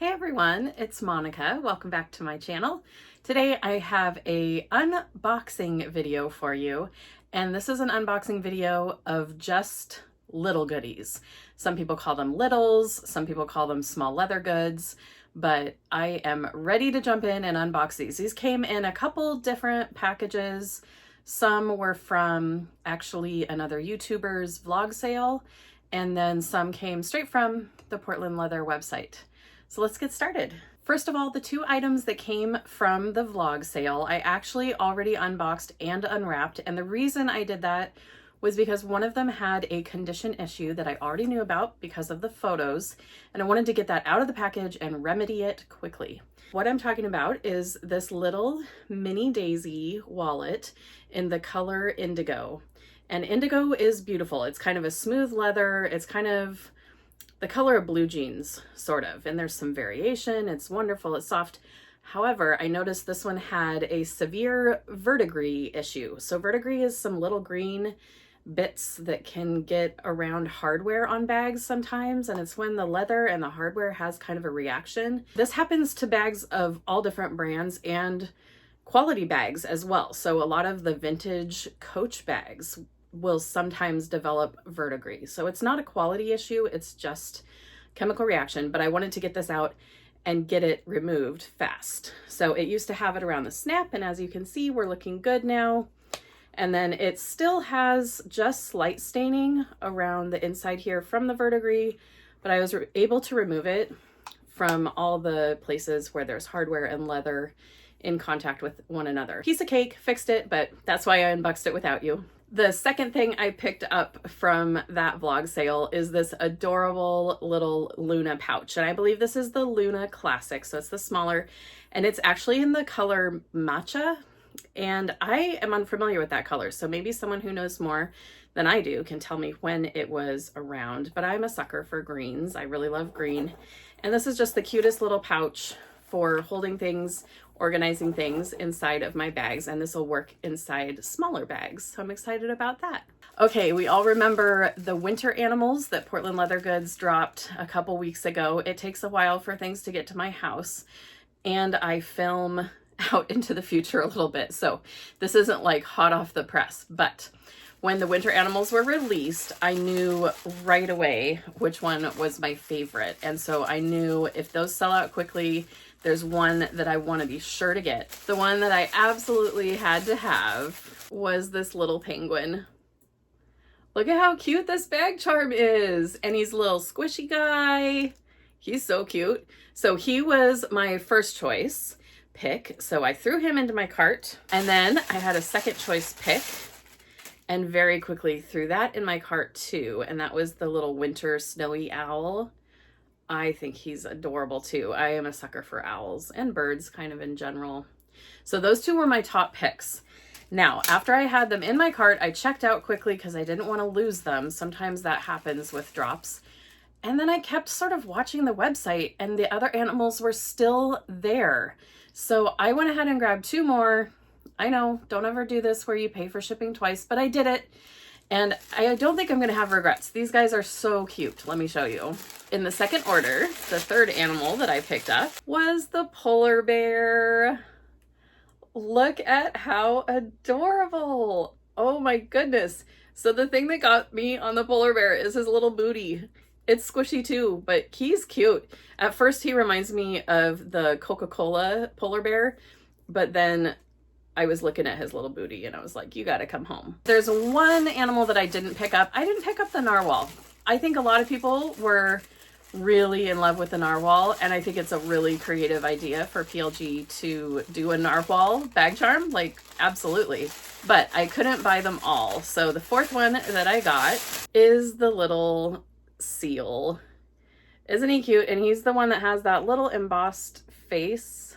Hey everyone, it's Monica. Welcome back to my channel. Today I have a unboxing video for you, and this is an unboxing video of just little goodies. Some people call them littles, some people call them small leather goods, but I am ready to jump in and unbox these. These came in a couple different packages. Some were from actually another YouTuber's vlog sale, and then some came straight from the Portland Leather website. So let's get started. First of all, the two items that came from the vlog sale, I actually already unboxed and unwrapped. And the reason I did that was because one of them had a condition issue that I already knew about because of the photos. And I wanted to get that out of the package and remedy it quickly. What I'm talking about is this little mini daisy wallet in the color indigo. And indigo is beautiful. It's kind of a smooth leather. It's kind of the color of blue jeans, sort of, and there's some variation. It's wonderful, it's soft. However, I noticed this one had a severe verdigris issue. So verdigris is some little green bits that can get around hardware on bags sometimes, and it's when the leather and the hardware has kind of a reaction. This happens to bags of all different brands and quality bags as well. So a lot of the vintage Coach bags will sometimes develop verdigris. So it's not a quality issue, it's just chemical reaction, but I wanted to get this out and get it removed fast. So it used to have it around the snap, and as you can see, we're looking good now. And then it still has just slight staining around the inside here from the verdigris, but I was able to remove it from all the places where there's hardware and leather in contact with one another. Piece of cake, fixed it, but that's why I unboxed it without you. The second thing I picked up from that vlog sale is this adorable little Luna pouch. And I believe this is the Luna Classic, so it's the smaller, and it's actually in the color matcha. And I am unfamiliar with that color, so maybe someone who knows more than I do can tell me when it was around. But I'm a sucker for greens. I really love green. And this is just the cutest little pouch for holding things, organizing things inside of my bags, and this will work inside smaller bags. So I'm excited about that. Okay, we all remember the winter animals that Portland Leather Goods dropped a couple weeks ago. It takes a while for things to get to my house, and I film out into the future a little bit. So this isn't like hot off the press, but when the winter animals were released, I knew right away which one was my favorite. And so I knew if those sell out quickly, there's one that I want to be sure to get. The one that I absolutely had to have was this little penguin. Look at how cute this bag charm is. And he's a little squishy guy. He's so cute. So he was my first choice pick. So I threw him into my cart, and then I had a second choice pick and very quickly threw that in my cart too. And that was the little winter snowy owl. I think he's adorable too. I am a sucker for owls and birds kind of in general. So those two were my top picks. Now, after I had them in my cart, I checked out quickly because I didn't want to lose them. Sometimes that happens with drops. And then I kept sort of watching the website, and the other animals were still there. So I went ahead and grabbed two more. I know, don't ever do this where you pay for shipping twice, but I did it. And I don't think I'm going to have regrets. These guys are so cute. Let me show you. In the second order, the third animal that I picked up was the polar bear. Look at how adorable. Oh my goodness. So the thing that got me on the polar bear is his little booty. It's squishy too, but he's cute. At first, he reminds me of the Coca-Cola polar bear, but then I was looking at his little booty and I was like, you gotta come home. There's one animal that I didn't pick up. I didn't pick up the narwhal. I think a lot of people were really in love with the narwhal, and I think it's a really creative idea for PLG to do a narwhal bag charm, like absolutely. But I couldn't buy them all. So the fourth one that I got is the little seal. Isn't he cute? And he's the one that has that little embossed face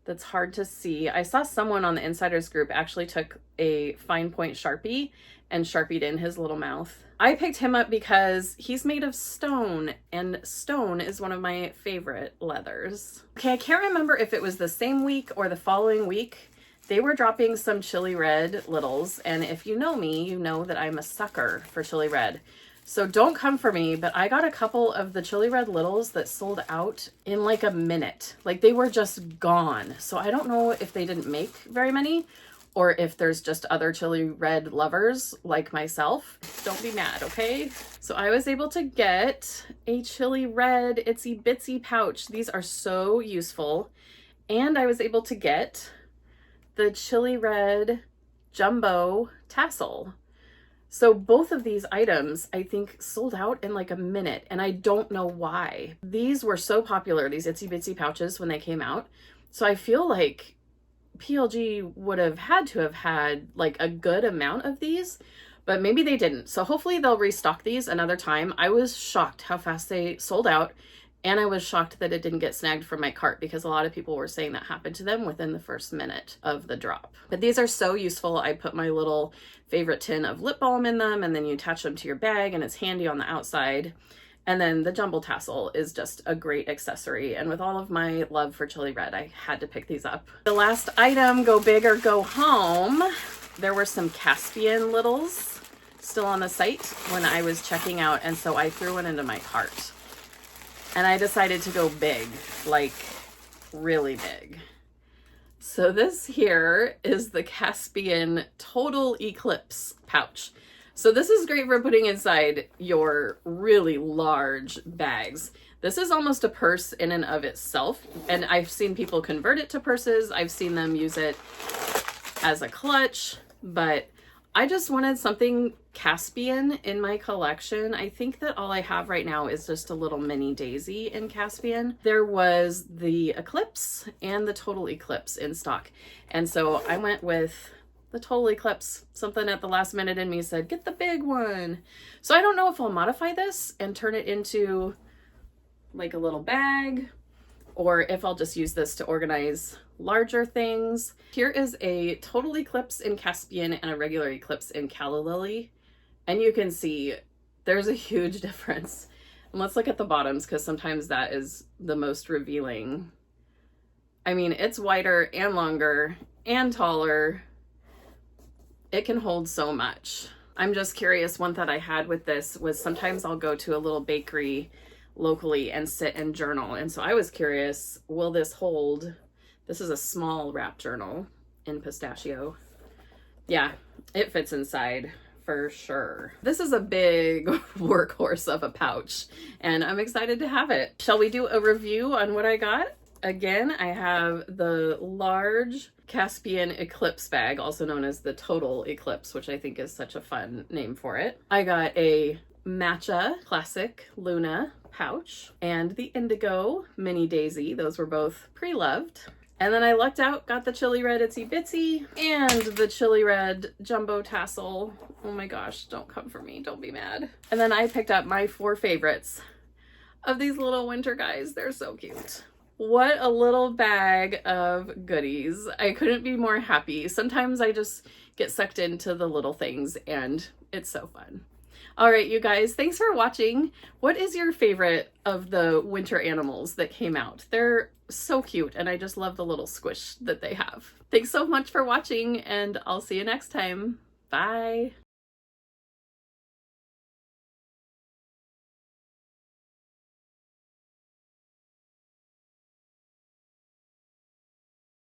that's hard to see. I saw someone on the insiders group actually took a fine point Sharpie and Sharpied in his little mouth. I picked him up because he's made of stone, and stone is one of my favorite leathers. Okay, I can't remember if it was the same week or the following week. They were dropping some chili red littles, and if you know me, you know that I'm a sucker for chili red. So don't come for me, but I got a couple of the Chili Red Littles that sold out in like a minute. Like they were just gone. So I don't know if they didn't make very many or if there's just other Chili Red lovers like myself. Don't be mad, okay? So I was able to get a Chili Red Itsy Bitsy pouch. These are so useful. And I was able to get the Chili Red Jumbo Tassel. So both of these items, I think, sold out in like a minute, and I don't know why. These were so popular, these Itsy Bitsy pouches, when they came out. So I feel like PLG would have had to have had like a good amount of these, but maybe they didn't. So hopefully they'll restock these another time. I was shocked how fast they sold out, and I was shocked that it didn't get snagged from my cart because a lot of people were saying that happened to them within the first minute of the drop. But these are so useful. I put my little favorite tin of lip balm in them, and then you attach them to your bag, and it's handy on the outside. And then the jumbo tassel is just a great accessory. And with all of my love for Chili Red, I had to pick these up. The last item, go big or go home. There were some Caspian littles still on the site when I was checking out, and so I threw one into my cart. And I decided to go big, like really big. So this here is the Caspian Total Eclipse pouch. So this is great for putting inside your really large bags. This is almost a purse in and of itself. And I've seen people convert it to purses. I've seen them use it as a clutch, but I just wanted something Caspian in my collection. I think that all I have right now is just a little mini daisy in Caspian. There was the Eclipse and the Total Eclipse in stock. And so I went with the Total Eclipse. Something at the last minute in me said, get the big one. So I don't know if I'll modify this and turn it into like a little bag, or if I'll just use this to organize larger things. Here is a Total Eclipse in Caspian and a regular Eclipse in Calla Lily. And you can see there's a huge difference. And let's look at the bottoms, because sometimes that is the most revealing. I mean, it's wider and longer and taller. It can hold so much. I'm just curious, one thought I had with this was sometimes I'll go to a little bakery locally and sit and journal. And so I was curious, will this hold? This is a small wrap journal in pistachio. Yeah, it fits inside for sure. This is a big workhorse of a pouch, and I'm excited to have it. Shall we do a review on what I got? Again, I have the large Caspian Eclipse bag, also known as the Total Eclipse, which I think is such a fun name for it. I got a Matcha Classic Luna pouch and the Indigo Mini Daisy. Those were both pre-loved. And then I lucked out, got the Chili Red Itsy Bitsy and the Chili Red Jumbo Tassel. Oh my gosh, don't come for me, don't be mad. And then I picked up my 4 favorites of these little winter guys. They're so cute. What a little bag of goodies. I couldn't be more happy. Sometimes I just get sucked into the little things and it's so fun. All right, you guys, thanks for watching. What is your favorite of the winter animals that came out? They're so cute, and I just love the little squish that they have. Thanks so much for watching, and I'll see you next time. Bye.